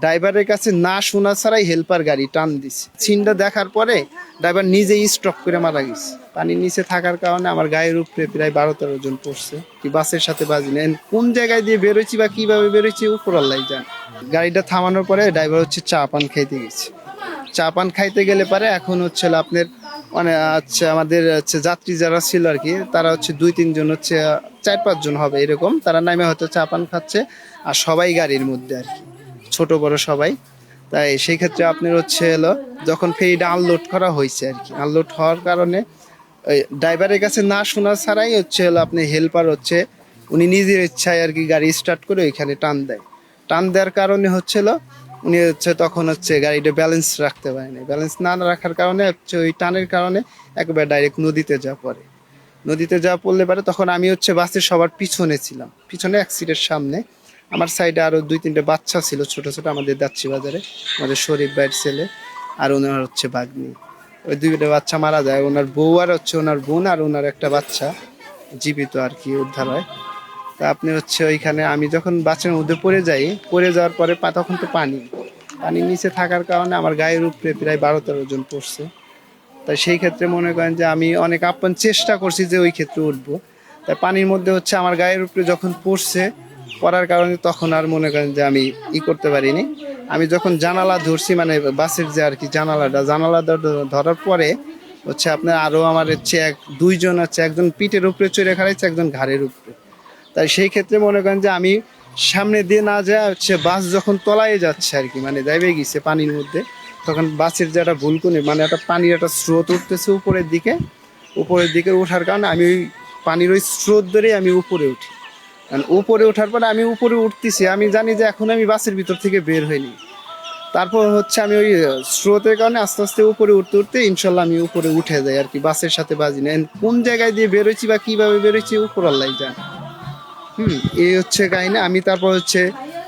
ড্রাইভারের কাছে না শোনা ছাড়াই হেল্পার গাড়ি টান দিছে। সিনটা দেখার পরে ড্রাইভার নিজেই স্টপ করে মারা গেছে। পানির নিচে থাকার কারণে আমার গায়ের উপরে প্রায় 12-13 জন পড়ছে। কি বাসের সাথে বাজি না, কোন জায়গায় দিয়ে বেরোচ্ছি বা কিভাবে বেরোচ্ছি উপর আল্লাহ জানে। গাড়িটা থামানোর পরে ড্রাইভার হচ্ছে চা পান খাইতে গেছে। চা পান খাইতে গেলে পারে এখন হচ্ছে আপনার মানে আচ্ছা আমাদের হচ্ছে যাত্রী যারা ছিল আর কি, তারা হচ্ছে 2-3 জন হচ্ছে 4-5 জন হবে এরকম, তারা নামে হয়তো চা পান খাচ্ছে আর সবাই গাড়ির মধ্যে আর কি, ছোট বড় সবাই। তাই সেই ক্ষেত্রে আপনার হচ্ছে এলো যখন ফেরিটা আনলোড করা হয়েছে আর কি, আনলোড হওয়ার কারণে ওই ড্রাইভারের কাছে না শোনা ছাড়াই হচ্ছে হলো আপনি হেল্পার হচ্ছে উনি নিজের ইচ্ছায় আর কি গাড়ি স্টার্ট করে ওইখানে টান দেয়। টান দেওয়ার কারণে হচ্ছিল উনি হচ্ছে তখন হচ্ছে গাড়িটা ব্যালেন্স রাখতে পারেনি। ব্যালেন্স না রাখার কারণে হচ্ছে ওই টানের কারণে একবার ডাইরেক্ট নদীতে যা পড়ে। নদীতে যা পড়লে পারে তখন আমি হচ্ছে বাসের সবার পিছনে ছিলাম, পিছনে এক সিটের সামনে। আমার সাইডে আরো 2-3টে বাচ্চা ছিল ছোট ছোট, আমাদের যাচ্ছি বাজারে আমাদের শরীফ ভাইয়ের ছেলে আর ওনার হচ্ছে ভাগ্নি। ওই 2টা বাচ্চা মারা যায়, ওনার বউ আর হচ্ছে ওনার বোন আর ওনার একটা বাচ্চা জীবিত আর কি উদ্ধার হয়। তা আপনি হচ্ছে ওইখানে আমি যখন বাসের মধ্যে পড়ে যাই, পড়ে যাওয়ার পরে তখন তো পানির নিচে থাকার কারণে আমার গায়ের উপরে প্রায় 12-13 জন পড়ছে। তাই সেই ক্ষেত্রে মনে করেন যে আমি অনেক আপ্রাণ চেষ্টা করছি যে ওই ক্ষেত্রে উঠবো। তাই পানির মধ্যে হচ্ছে আমার গায়ের উপরে যখন পড়ার কারণে তখন আর মনে করেন যে আমি করতে পারিনি। আমি যখন জানালা ধরছি মানে বাসের যে আর কি জানালা ধরার পরে হচ্ছে আপনার আরো আমার হচ্ছে 2 জন আছে, একজন পিঠের উপরে চড়ে খাড়াইছে, একজন ঘাড়ের উপরে। তাই সেই ক্ষেত্রে মনে করেন যে আমি সামনে দিয়ে না যায় হচ্ছে বাস যখন তলায় যাচ্ছে আর কি, মানে যাইবে গেছে পানির মধ্যে, তখন বাসের যে একটা ভুলকুনি মানে একটা পানির একটা স্রোত উঠতেছে উপরের দিকে ওঠার কারণে আমি ওই পানির ওই স্রোত ধরে আমি উপরে উঠি। উপরে ওঠার পরে আমি উপরে উঠতেছি, আমি জানি যে এখন আমি বাসের ভিতর থেকে বের হইনি। তারপর হচ্ছে আমি ওই স্রোতের কারণে আস্তে আস্তে উপরে উঠতে ইনশাল্লাহ আমি উপরে উঠে যাই আর কি, বাসের সাথে বাজি না। কোন জায়গায় দিয়ে বেরোচ্ছি বা কিভাবে বেরোচ্ছি উপর আল্লাহ জানে। এই হচ্ছে কাহিনী। আমি তারপর হচ্ছে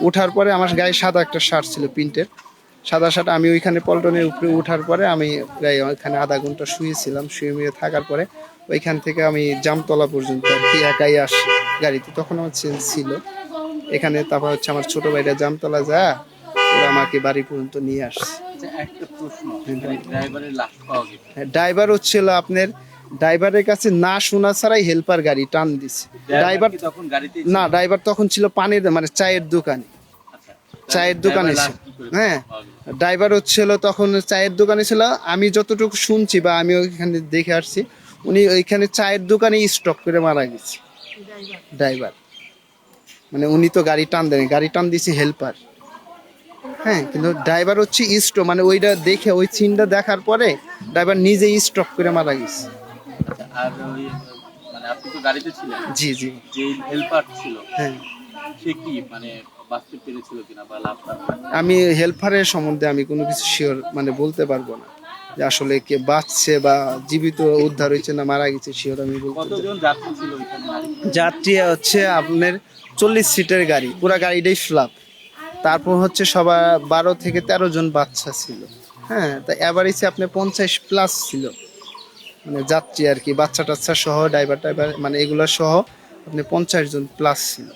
ওঠার পরে আমার গায়ে সাদা একটা শার্ট ছিল প্রিন্টের, সাদা শার্ট। আমি ওইখানে পল্টনের উপরে ওঠার পরে আমি প্রায় ওইখানে আধা ঘন্টা শুয়ে থাকার পরে ওইখান থেকে আমি জামতলা পর্যন্ত আর কি একাই আসি গাড়িতে। তখন আমার চেঞ্জ ছিল এখানে। তারপর হচ্ছে আমার ছোট ভাইটা জামতলা যায়, ওরা আমাকে বাড়ি পর্যন্ত নিয়ে আসছে। একটা প্রশ্ন, ড্রাইভারের লাশ পাওয়া গেছে, ড্রাইভার হচ্ছিল আপনার ড্রাইভারের কাছে না শোনা ছাড়াই হেল্পার গাড়ি টান দিছে। ড্রাইভার তখন গাড়িতে না, ড্রাইভার তখন ছিল পানির মানে চায়ের দোকানে, চায়ের দোকানে ছিল। হ্যাঁ, ড্রাইভার হচ্ছিল তখন চায়ের দোকানে ছিল। আমি যতটুকু শুনছি বা আমি ওইখানে দেখে আসছি, উনি ওইখানে চায়ের দোকানে স্টপ করে মারা গেছে ড্রাইভার। মানে উনি তো গাড়ি টান দেন, গাড়ি টান দিছে হেল্পার। হ্যাঁ, কিন্তু ড্রাইভার হচ্ছে স্টপ মানে ওইটা দেখে ওই সিনটা দেখার পরে ড্রাইভার নিজেই স্টপ করে মারা গেছে। আর ওই মানে আপনি তো গাড়িতে ছিলেন, জি জি। যে হেল্পার ছিল হ্যাঁ, সে কি মানে বাঁচতে পেরেছিল কিনা বা লাভ? আমি হেল্পারের সম্বন্ধে আমি কোনো কিছু শিওর মানে বলতে পারবো না যে আসলে কে বাঁচছে বা জীবিত উদ্ধার হয়েছে না মারা গেছে, শিওর আমি বলতে। কতজন যাত্রী ছিল ওইখানে? যাত্রী হচ্ছে আপনার 40 সিটের গাড়ি, পুরো গাড়িটাই ফ্ল্যাপ। তারপর হচ্ছে সবার 12 থেকে 13 জন বাচ্চা ছিল। হ্যাঁ, তা এভারেজে আপনি 50+ ছিল মানে যাত্রী আর কি, বাচ্চা টাচ্চা সহ ড্রাইভার মানে এগুলো সহ আপনি 50 জন প্লাস ছিল।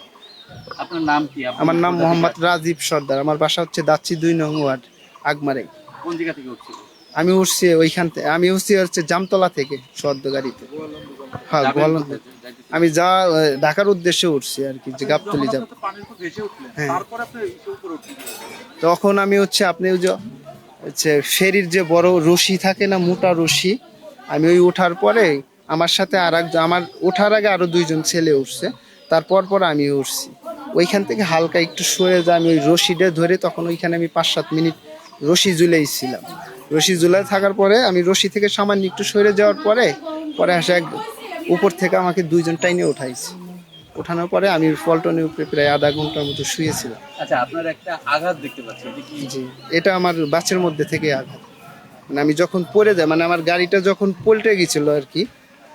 আপনার নাম কি? আমার নাম মোহাম্মদ রাজীব সর্দার। আমার বাসা হচ্ছে দাচ্ছি 2 নং ওয়ার্ড, আগমারে। কোন জায়গা থেকে উঠছিল? আমি উঠছি ওইখান থেকে, আমি উঠছি হচ্ছে জামতলা থেকে সদ্য গাড়িতে। হ্যাঁ, আমি ঢাকার উদ্দেশ্যে উঠছি আর কি, যে গাবতলী যাব। হ্যাঁ, তখন আমি হচ্ছে আপনি ওই যে হচ্ছে ফেরির যে বড় রশি থাকে না, মোটা রশি, আমি ওই ওঠার পরে আমার সাথে আমার ওঠার আগে আরো 2 জন ছেলে উঠছে, তারপর আমি উঠছি। ওইখান থেকে হালকা একটু সরে যায়, আমি ওই রশিটা ধরে তখন ওইখানে আমি 5-7 মিনিট রশি ঝুলেই ছিলাম। রশি ঝুলাই থাকার পরে আমি রশি থেকে সামান্য একটু সরে যাওয়ার পরে আসে উপর থেকে আমাকে 2 জন টাইনে উঠাইছে। ওঠানোর পরে আমি পল্টনের উপরে প্রায় আধা ঘন্টার মতো শুয়েছিলাম। আচ্ছা, আপনার একটা আঘাত দেখতে পাচ্ছি, এটা কি? জি, এটা আমার বাসের মধ্যে থেকে আঘাত। মানে আমি যখন পড়ে যাই, মানে আমার গাড়িটা যখন পল্টে গেছিল আর কি,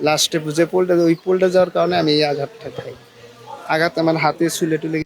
লাস্টে যে ওই পল্টে যাওয়ার কারণে আমি এই আঘাতটা খাই। আঘাত আমার হাতে ছুলে টুলে